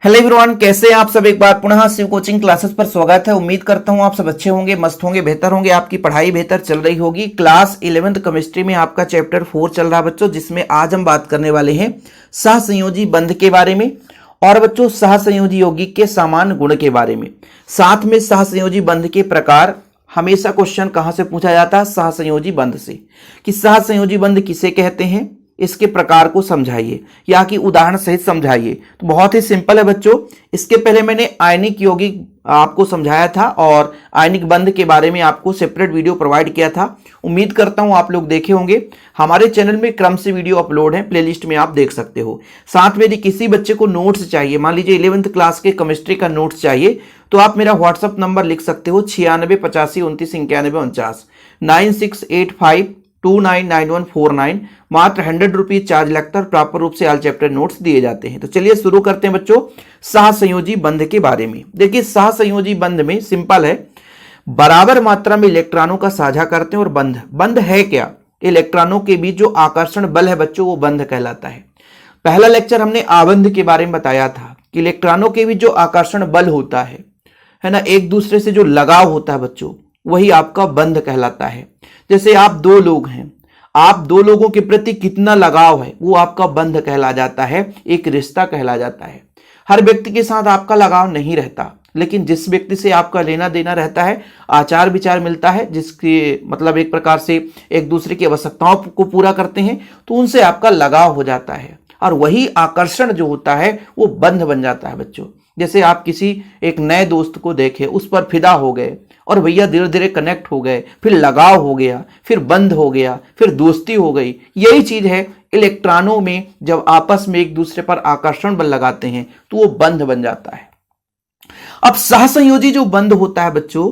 Hello everyone, कैसे हैं आप सब। एक बार पुनः शिव कोचिंग क्लासेस पर स्वागत है। उम्मीद करता हूं आप सब अच्छे होंगे, मस्त होंगे, बेहतर होंगे, आपकी पढ़ाई बेहतर चल रही होगी। क्लास 11th केमिस्ट्री में आपका चैप्टर 4 चल रहा है बच्चों, जिसमें आज हम बात करने वाले हैं सहसंयोजी बंध के बारे में और बच्चों सहसंयोजी यौगिक के सामान्य गुण के बारे में। साथ में सहसंयोजी बंध के प्रकार, हमेशा क्वेश्चन कहां से पूछा जाता है, सहसंयोजी बंध से, कि सहसंयोजी बंध किसे कहते हैं, इसके प्रकार को समझाइए या कि उदाहरण सहित समझाइए। तो बहुत ही सिंपल है बच्चों। इसके पहले मैंने आयनिक यौगिक आपको समझाया था और आयनिक बंध के बारे में आपको सेपरेट वीडियो प्रोवाइड किया था। उम्मीद करता हूं आप लोग देखे होंगे। हमारे चैनल में क्रम से वीडियो अपलोड है, प्लेलिस्ट में आप देख सकते हो। साथ में यदि किसी बच्चे को नोट्स चाहिए, मान लीजिए 11th क्लास के केमिस्ट्री का नोट्स चाहिए, तो आप मेरा व्हाट्सअप नंबर लिख सकते हो 96 85 29 91 49 9685299149। मात्र 100 रुपीज चार्ज लगता है। प्रॉपर रूप से ऑल चैप्टर नोट्स दिए जाते हैं। तो चलिए शुरू करते हैं बच्चों सहसंयोजी बंध के बारे में। देखिए सहसंयोजी बंध में सिंपल है, बराबर मात्रा में इलेक्ट्रॉनों का साझा करते हैं। और बंध है क्या, इलेक्ट्रॉनों के बीच जो आकर्षण बल है बच्चों, वो बंध कहलाता है। पहला लेक्चर हमने आबंध के बारे में बताया था कि इलेक्ट्रॉनों के बीच जो आकर्षण बल होता है ना, एक दूसरे से जो लगाव होता है बच्चों, वही आपका बंध कहलाता है। जैसे आप दो लोग हैं, आप दो लोगों के प्रति कितना लगाव है, वो आपका बंध कहला जाता है, एक रिश्ता कहला जाता है। हर व्यक्ति के साथ आपका लगाव नहीं रहता, लेकिन जिस व्यक्ति से आपका लेना देना रहता है, आचार विचार मिलता है, जिसके मतलब एक प्रकार से एक दूसरे की आवश्यकताओं को पूरा करते हैं, तो उनसे आपका लगाव हो जाता है और वही आकर्षण जो होता है वो बंध बन जाता है बच्चों। जैसे आप किसी एक नए दोस्त को देखे, उस पर फिदा हो गए और भैया धीरे धीरे कनेक्ट हो गए, फिर लगाव हो गया, फिर बंध हो गया, फिर दोस्ती हो गई। यही चीज है इलेक्ट्रॉनों में, जब आपस में एक दूसरे पर आकर्षण बल लगाते हैं तो वो बंध बन जाता है। अब सहसंयोजी जो बंध होता है बच्चों,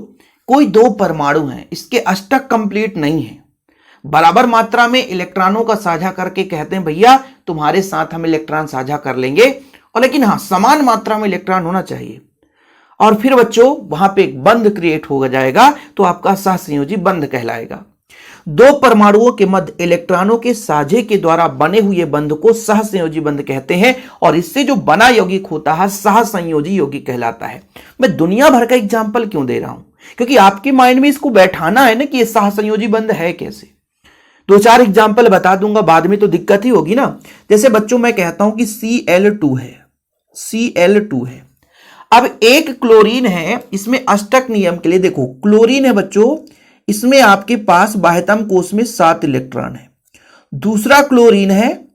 कोई दो परमाणु हैं, इसके अष्टक कंप्लीट नहीं है, बराबर मात्रा में इलेक्ट्रॉनों का साझा करके कहते हैं भैया तुम्हारे साथ हम इलेक्ट्रॉन साझा कर लेंगे, और लेकिन हाँ समान मात्रा में इलेक्ट्रॉन होना चाहिए। और फिर बच्चों वहां पे एक बंध क्रिएट हो जाएगा, तो आपका सहसंयोजी बंध कहलाएगा। दो परमाणुओं के मध्य इलेक्ट्रॉनों के साझे के द्वारा बने हुए बंध को सहसंयोजी बंध कहते हैं, और इससे जो बना यौगिक होता है सहसंयोजी यौगिक कहलाता है। मैं दुनिया भर का एग्जाम्पल क्यों दे रहा हूं, क्योंकि आपके माइंड में इसको बैठाना है ना कि यह सहसंयोजी बंध है कैसे। दो चार एग्जाम्पल बता दूंगा, बाद में तो दिक्कत ही होगी ना। जैसे बच्चों मैं कहता हूं कि Cl2 है, Cl2 है। अब एक क्लोरीन है, इसमें अष्टक नियम के लिए देखो, क्लोरीन है बच्चों, इसमें आपके पास बाह्यतम कोश में 7 इलेक्ट्रॉन है। दूसरा क्लोरीन है,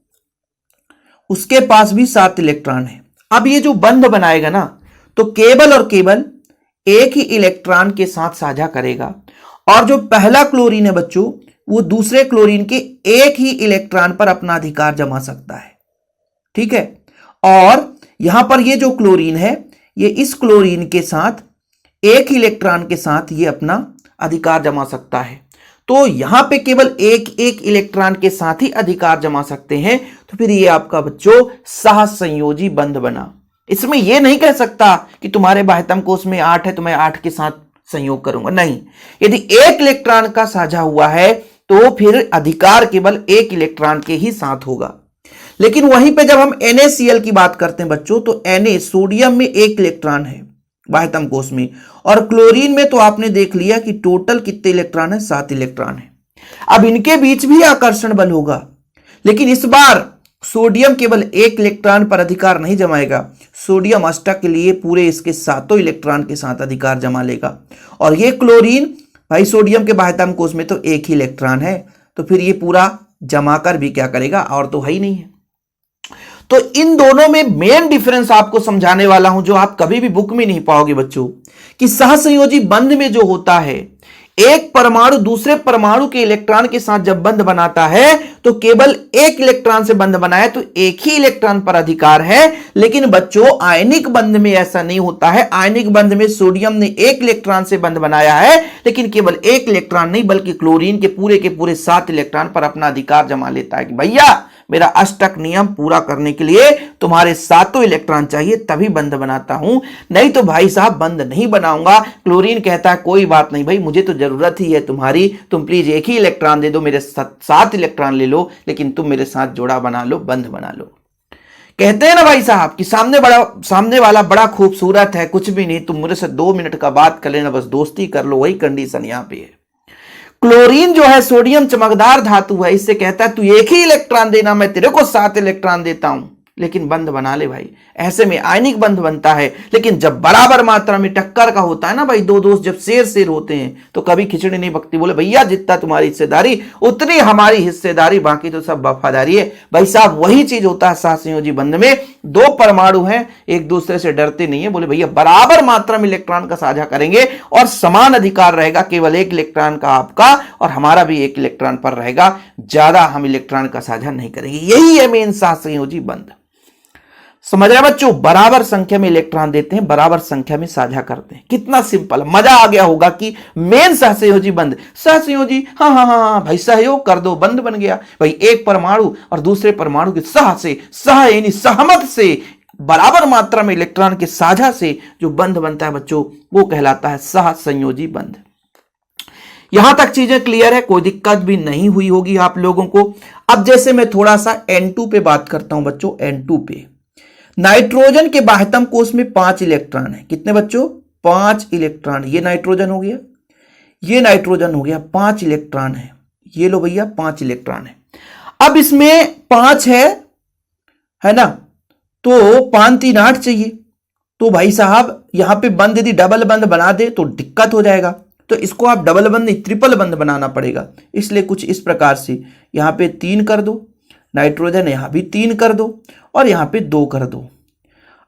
उसके पास भी 7 इलेक्ट्रॉन है। अब ये जो बंध बनाएगा ना, तो केवल और केवल एक ही इलेक्ट्रॉन के साथ साझा करेगा, और जो पहला क्लोरीन है बच्चों, वो दूसरे क्लोरीन के एक ही इलेक्ट्रॉन पर अपना अधिकार जमा सकता है। ठीक है, और यहां पर ये जो क्लोरीन है, ये इस क्लोरीन के साथ एक ही इलेक्ट्रॉन के साथ ये अपना अधिकार जमा सकता है। तो यहां पे केवल एक एक इलेक्ट्रॉन के साथ ही अधिकार जमा सकते हैं। तो फिर ये आपका बच्चों सहसंयोजी बंध बना। इसमें यह नहीं कह सकता कि तुम्हारे बाह्यतम कोश में 8 है तो मैं 8 के साथ संयोग करूंगा, नहीं। यदि एक इलेक्ट्रॉन का साझा हुआ है तो फिर अधिकार केवल एक इलेक्ट्रॉन के ही साथ होगा। लेकिन वहीं पे जब हम NaCl की बात करते हैं बच्चों, तो Na सोडियम में 1 इलेक्ट्रॉन है बाह्यतम कोश में, और क्लोरीन में तो आपने देख लिया कि टोटल कितने इलेक्ट्रॉन है, 7 इलेक्ट्रॉन है। अब इनके बीच भी आकर्षण बल होगा, लेकिन इस बार सोडियम केवल 1 इलेक्ट्रॉन पर अधिकार नहीं जमाएगा। सोडियम अष्टक के लिए पूरे इसके 7 इलेक्ट्रॉन के साथ अधिकार जमा लेगा। और ये क्लोरीन भाई, सोडियम के बाह्यतम कोश में तो 1 ही इलेक्ट्रॉन है, तो फिर ये पूरा जमाकर भी क्या करेगा, और तो है ही नहीं है। तो इन दोनों में मेन डिफरेंस आपको समझाने वाला हूं, जो आप कभी भी बुक में नहीं पाओगे बच्चों, कि सहसंयोजी बंध में जो होता है, एक परमाणु दूसरे परमाणु के इलेक्ट्रॉन के साथ जब बंध बनाता है, तो केवल एक इलेक्ट्रॉन से बंध बनाया तो एक ही इलेक्ट्रॉन पर अधिकार है। लेकिन बच्चों आयनिक बंध में ऐसा नहीं होता है। आयनिक बंध में सोडियम ने 1 इलेक्ट्रॉन से बंध बनाया है, लेकिन केवल 1 इलेक्ट्रॉन नहीं, बल्कि क्लोरीन के पूरे 7 इलेक्ट्रॉन पर अपना अधिकार जमा लेता है कि भैया मेरा अष्टक नियम पूरा करने के लिए तुम्हारे 7 इलेक्ट्रॉन चाहिए, तभी बंध बनाता हूं, नहीं तो भाई साहब बंध नहीं बनाऊंगा। क्लोरीन कहता है कोई बात नहीं भाई, मुझे तो जरूरत ही है तुम्हारी, तुम प्लीज 1 ही इलेक्ट्रॉन दे दो, मेरे 7 इलेक्ट्रॉन ले लो, लेकिन तुम मेरे साथ जोड़ा बना लो, बंध बना लो। कहते हैं ना भाई साहब कि सामने वाला बड़ा खूबसूरत है, कुछ भी नहीं, तुम मुझे से 2 मिनट का बात कर लेना, बस दोस्ती कर लो, वही कंडीशन यहां पे है। क्लोरीन जो है सोडियम चमकदार धातु है, इससे कहता है तू एक ही इलेक्ट्रॉन देना, मैं तेरे को 7 इलेक्ट्रॉन देता हूं, लेकिन बंध बना ले भाई। ऐसे में आयनिक बंध बनता है। लेकिन जब बराबर मात्रा में टक्कर का होता है ना भाई, दो दोस्त जब शेर होते हैं तो कभी खिचड़ी नहीं पकती। बोले भैया जितना तुम्हारी हिस्सेदारी उतनी हमारी हिस्सेदारी, बाकी तो सब वफादारी है। भाई साहब वही चीज होता है सहसंयोजी बंध में। 2 परमाणु हैं, एक दूसरे से डरते नहीं है। बोले भैया बराबर मात्रा में इलेक्ट्रॉन का साझा करेंगे और समान अधिकार रहेगा, केवल 1 इलेक्ट्रॉन का आपका और हमारा भी 1 इलेक्ट्रॉन पर रहेगा, ज्यादा हम इलेक्ट्रॉन का साझा नहीं करेंगे। यही है मेन सहसंयोजी बंध। समझ रहे बच्चों, बराबर संख्या में इलेक्ट्रॉन देते हैं, बराबर संख्या में साझा करते हैं। कितना सिंपल, मजा आ गया होगा कि मेन सहसंयोजी बंध। सहसंयोजी हाँ भाई, सहयोग कर दो, बंध बन गया भाई। एक परमाणु और दूसरे परमाणु के सह यानी सहमत से बराबर मात्रा में इलेक्ट्रॉन के साझा से जो बंध बनता है बच्चों, वो कहलाता है सहसंयोजी बंध। यहां तक चीजें क्लियर है, कोई दिक्कत भी नहीं हुई होगी आप लोगों को। अब जैसे मैं थोड़ा सा N2 पे बात करता हूं बच्चों। N2 पे नाइट्रोजन के बाह्यतम कोष में 5 इलेक्ट्रॉन है। कितने बच्चों? 5 इलेक्ट्रॉन। ये नाइट्रोजन हो गया, ये नाइट्रोजन हो गया, 5 इलेक्ट्रॉन है। ये लो भैया 5 इलेक्ट्रॉन है। अब इसमें 5 है ना, तो 5 3 8 चाहिए। तो भाई साहब यहां पे बंद यदि डबल बंद बना दे तो दिक्कत हो जाएगा, तो इसको आप डबल बंद नहीं ट्रिपल बंद बनाना पड़ेगा। इसलिए कुछ इस प्रकार से यहां पे 3 कर दो, नाइट्रोजन यहां भी 3 कर दो और यहां पे 2 कर दो।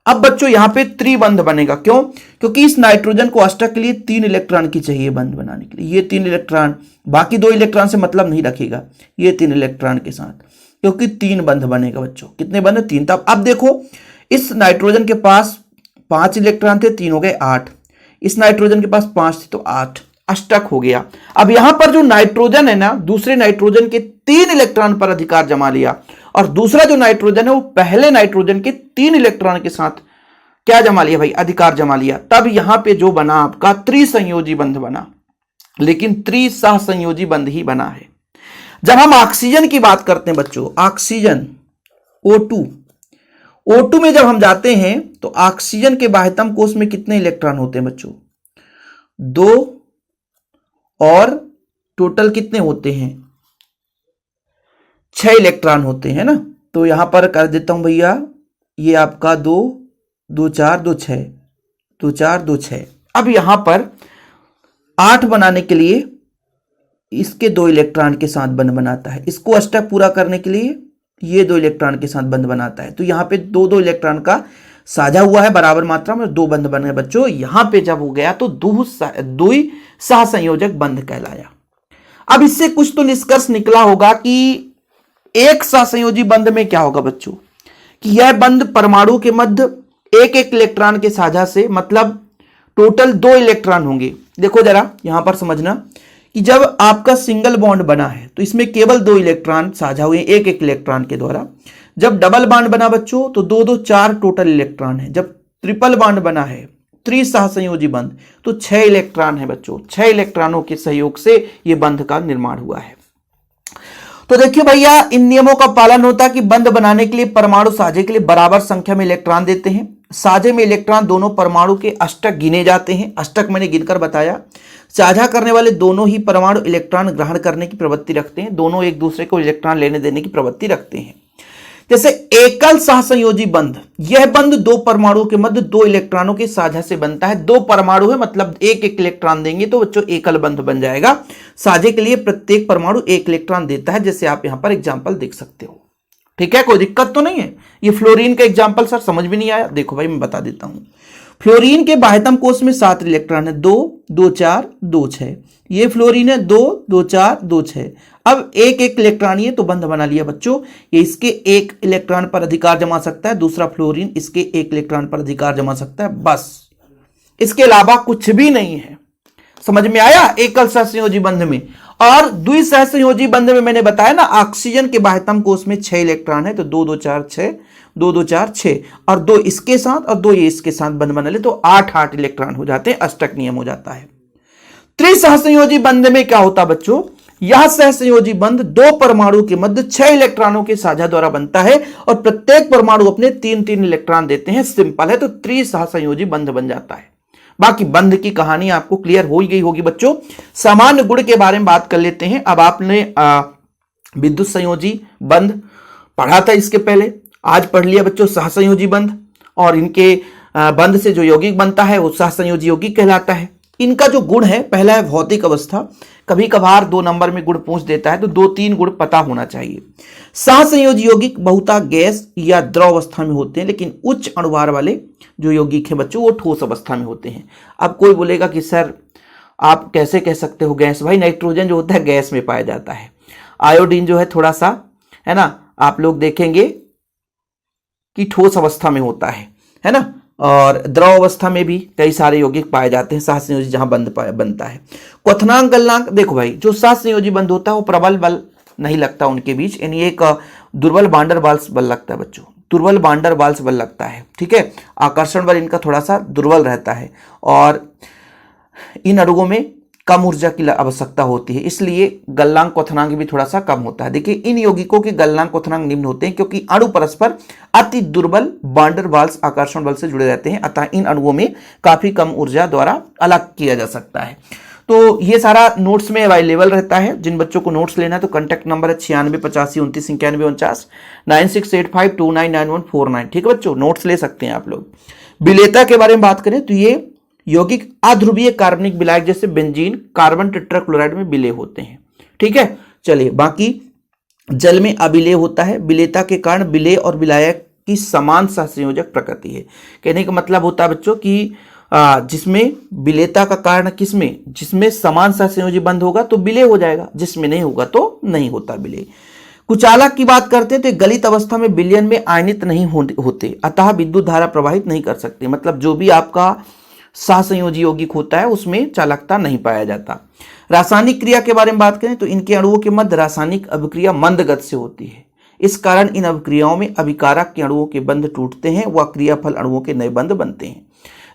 अब बच्चों यहां पे त्रिबंध बनेगा। क्यों? क्योंकि इस नाइट्रोजन को अष्टक के लिए 3 इलेक्ट्रॉन की चाहिए बंध बनाने के लिए। ये 3 इलेक्ट्रॉन, बाकी 2 इलेक्ट्रॉन से मतलब नहीं रखेगा, ये 3 इलेक्ट्रॉन के साथ, क्योंकि 3 बंध बनेगा बच्चों। कितने बंध? 3। तब अब देखो, इस नाइट्रोजन के पास 5 इलेक्ट्रॉन थे, 3 हो गए 8। इस नाइट्रोजन के पास 5 थे तो 8, अष्टक हो गया। अब यहां पर जो नाइट्रोजन है ना, दूसरे नाइट्रोजन के 3 इलेक्ट्रॉन पर अधिकार जमा लिया, और दूसरा जो नाइट्रोजन है वो पहले नाइट्रोजन के 3 इलेक्ट्रॉन के साथ क्या जमा लिया भाई? अधिकार जमा लिया। तब यहां पे जो बना आपका त्रिसंयोजी बंध बना, लेकिन त्रिसहसंयोजी बंध ही बना है। जब हम ऑक्सीजन की बात करते हैं बच्चों, ऑक्सीजन O2 में जब हम जाते हैं तो ऑक्सीजन के बाह्यतम कोष में कितने इलेक्ट्रॉन होते हैं बच्चों? 2, और टोटल कितने होते हैं? 6 इलेक्ट्रॉन होते हैं ना। तो यहां पर कर देता हूं भैया, ये आपका 2 2 4 2 6, 2 4 2 6। अब यहां पर 8 बनाने के लिए इसके 2 इलेक्ट्रॉन के साथ बंध बनाता है, इसको अष्टक पूरा करने के लिए ये 2 इलेक्ट्रॉन के साथ बंध बनाता है। तो यहां पे 2 इलेक्ट्रॉन का साझा हुआ है बराबर मात्रा में, 2 बंध बने बच्चों। यहां पे जब हो गया तो द्वि सहसंयोजक बंध कहलाया। अब इससे कुछ तो निष्कर्ष निकला होगा कि एक सहसंयोजी बंध में क्या होगा बच्चों, कि यह बंध परमाणु के मध्य 1 इलेक्ट्रॉन के साझा से, मतलब टोटल 2 इलेक्ट्रॉन होंगे। देखो जरा यहां पर समझना कि जब आपका सिंगल बॉन्ड बना है तो इसमें केवल 2 इलेक्ट्रॉन साझा हुए 1 इलेक्ट्रॉन के द्वारा। जब डबल बॉन्ड बना बच्चों तो 2 2 4 टोटल इलेक्ट्रॉन है। जब ट्रिपल बॉन्ड बना है त्रिसहसंयोजी बंध तो 6 इलेक्ट्रॉन है बच्चों। 6 इलेक्ट्रॉनों के सहयोग से यह बंध का निर्माण हुआ है। तो देखिए भैया, इन नियमों का पालन होता है कि बंध बनाने के लिए परमाणु साझे के लिए बराबर संख्या में इलेक्ट्रॉन देते हैं। साझे में इलेक्ट्रॉन दोनों परमाणु के अष्टक गिने जाते हैं। अष्टक मैंने गिनकर बताया। साझा करने वाले दोनों ही परमाणु इलेक्ट्रॉन ग्रहण करने की प्रवृत्ति रखते हैं, दोनों एक दूसरे को इलेक्ट्रॉन लेने देने की प्रवृत्ति रखते हैं। जैसे एकल सहसंयोजी बंध, यह बंध 2 परमाणु के मध्य 2 इलेक्ट्रॉनों के साझा से बनता है। 2 परमाणु है मतलब 1 इलेक्ट्रॉन देंगे तो बच्चों एकल बंध बन जाएगा। साझे के लिए प्रत्येक परमाणु 1 इलेक्ट्रॉन देता है, जैसे आप यहां पर एग्जांपल देख सकते हो। ठीक है, कोई दिक्कत तो नहीं है। ये फ्लोरीन का एग्जांपल सर समझ भी नहीं आया, देखो भाई मैं बता देता हूं। फ्लोरीन के बाह्यतम कोष में 7 इलेक्ट्रॉन है, 2 2 4 2 6। ये फ्लोरीन है 2 2 4 2 6। अब 1 इलेक्ट्रॉन ये तो बंध बना लिया बच्चों। ये इसके 1 इलेक्ट्रॉन पर अधिकार जमा सकता है, दूसरा फ्लोरीन इसके 1 इलेक्ट्रॉन पर अधिकार जमा सकता है, बस। इसके अलावा कुछ भी नहीं है। समझ में आया? एकल सहसंयोजी बंध में। और द्विसहसंयोजी बंध में मैंने बताया ना, ऑक्सीजन के बाह्यतम कोष में 6 इलेक्ट्रॉन है, तो 2 2 4 6, 2 2 4 6, और 2 इसके साथ और 2 ये इसके साथ बंध बना ले तो 8 इलेक्ट्रॉन हो जाते हैं। अष्टक नियम हो जाता है। त्रिसहसंयोजी बंध में क्या होता बच्चों, यह सहसंयोजी बंध दो परमाणु के मध्य 6 इलेक्ट्रॉनों के साझा द्वारा बनता है और प्रत्येक परमाणु अपने 3-3 इलेक्ट्रॉन देते हैं। सिंपल है, तो त्रिसहसंयोजी बंध बन जाता है। बाकी बंध की कहानी आपको क्लियर हो ही गई होगी बच्चों। सामान्य गुण के बारे में बात कर लेते हैं। अब आपने विद्युत संयोजी बंध पढ़ा था इसके पहले, आज पढ़ लिया बच्चों सहसंयोजी बंध, और इनके बंध से जो यौगिक बनता है वो सहसंयोजी यौगिक कहलाता है। इनका जो गुण है, पहला है भौतिक अवस्था। कभी कभार 2 नंबर में गुण पूछ देता है, तो 2-3 गुण पता होना चाहिए। सहसंयोजी यौगिक बहुता गैस या द्रव अवस्था में होते हैं, लेकिन उच्च अणुभार वाले जो यौगिक हैं बच्चों वो ठोस अवस्था में होते हैं। अब कोई बोलेगा कि सर आप कैसे कह सकते हो गैस? भाई नाइट्रोजन जो होता है गैस में पाया जाता है, आयोडीन जो है थोड़ा सा, है ना, आप लोग देखेंगे कि ठोस अवस्था में होता है ना, और द्रव अवस्था में भी कई सारे यौगिक पाए जाते हैं सहसंयोजी जहां बंध बनता है। क्वथनांक गलनांक, देखो भाई जो सहसंयोजी बंध होता है वो प्रबल बल नहीं लगता उनके बीच, यानी एक दुर्बल वांडर वाल्स बल लगता है बच्चों, दुर्बल वांडर वाल्स बल लगता है, ठीक है। आकर्षण बल इनका थोड़ा सा दुर्बल रहता है और इन अणुओं में कम ऊर्जा की आवश्यकता होती है, इसलिए गलनांक क्वथनांक भी थोड़ा सा कम होता है। देखिए इन यौगिकों के गलनांक क्वथनांक निम्न होते हैं क्योंकि अणु परस्पर अति दुर्बल वांडर वाल्स आकर्षण बल से जुड़े रहते हैं, अतः इन अणुओं में काफी कम ऊर्जा द्वारा अलग किया जा सकता है। तो ये सारा नोट्स में अवेलेबल रहता है। जिन बच्चों को नोट्स लेना है तो कॉन्टैक्ट नंबर है 9685299149 9685299149, ठीक है बच्चों, नोट्स ले सकते हैं आप लोग। विलेयता के बारे में बात करें तो ये यौगिक अध्रुवीय कार्बनिक विलायक जैसे बेंजीन, कार्बन टेट्राक्लोराइड में विलेय होते हैं, ठीक है। चलिए बाकी जल में अविलेय होता है। विलेयता के कारण विलेय और विलायक की समान सहसंयोजक प्रकृति है। कहने का मतलब होता है बच्चों कि जिसमें विलेयता का कारण किसमें, जिसमें समान सहसंयोजी बंध होगा तो विलेय हो जाएगा, जिसमें नहीं होगा तो नहीं होता विलेय। कुचालक की बात करते हैं तो गलित अवस्था में विलयन में आयनित नहीं होते, अतः विद्युत धारा प्रवाहित नहीं कर सकते। मतलब जो भी आपका सहसंयोजी यौगिक होता है उसमें चालकता नहीं पाया जाता। रासायनिक क्रिया के बारे में बात करें तो इनके अणुओं के मध्य रासायनिक अभिक्रिया मंद गति से होती है। इस कारण इन अभिक्रियाओं में अभिकारक के अणुओं के बंध टूटते हैं व क्रियाफल अणुओं के नए बंध बनते हैं।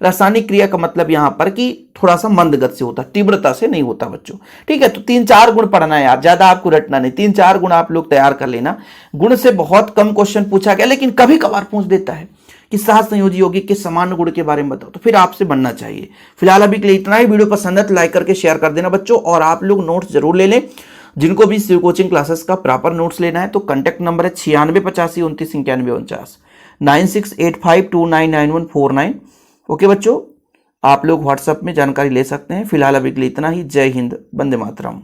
रासायनिक क्रिया का मतलब यहां पर कि थोड़ा सा मंद गति से होता, तीव्रता से नहीं होता बच्चों, ठीक है। तो 3-4 गुण पढ़ना है यार, ज्यादा आपको रटना नहीं, 3-4 गुण आप लोग तैयार कर लेना। गुण से बहुत कम क्वेश्चन पूछा गया, लेकिन कभी कभार पूछ देता है कि सहसंयोजी यौगिक के सामान्य गुण के बारे में बताओ, तो फिर आपसे बनना चाहिए। फिलहाल अभी के लिए इतना ही। वीडियो पसंद है तो लाइक करके शेयर कर देना बच्चों, और आप लोग नोट्स जरूर ले लें। जिनको भी शिव कोचिंग क्लासेस का प्रॉपर नोट्स लेना है तो कॉन्टैक्ट नंबर है 9685299149 9685299149। ओके बच्चों, आप लोग व्हाट्सएप में जानकारी ले सकते हैं। फिलहाल अभी के लिए इतना ही। जय हिंद, वंदे मातरम।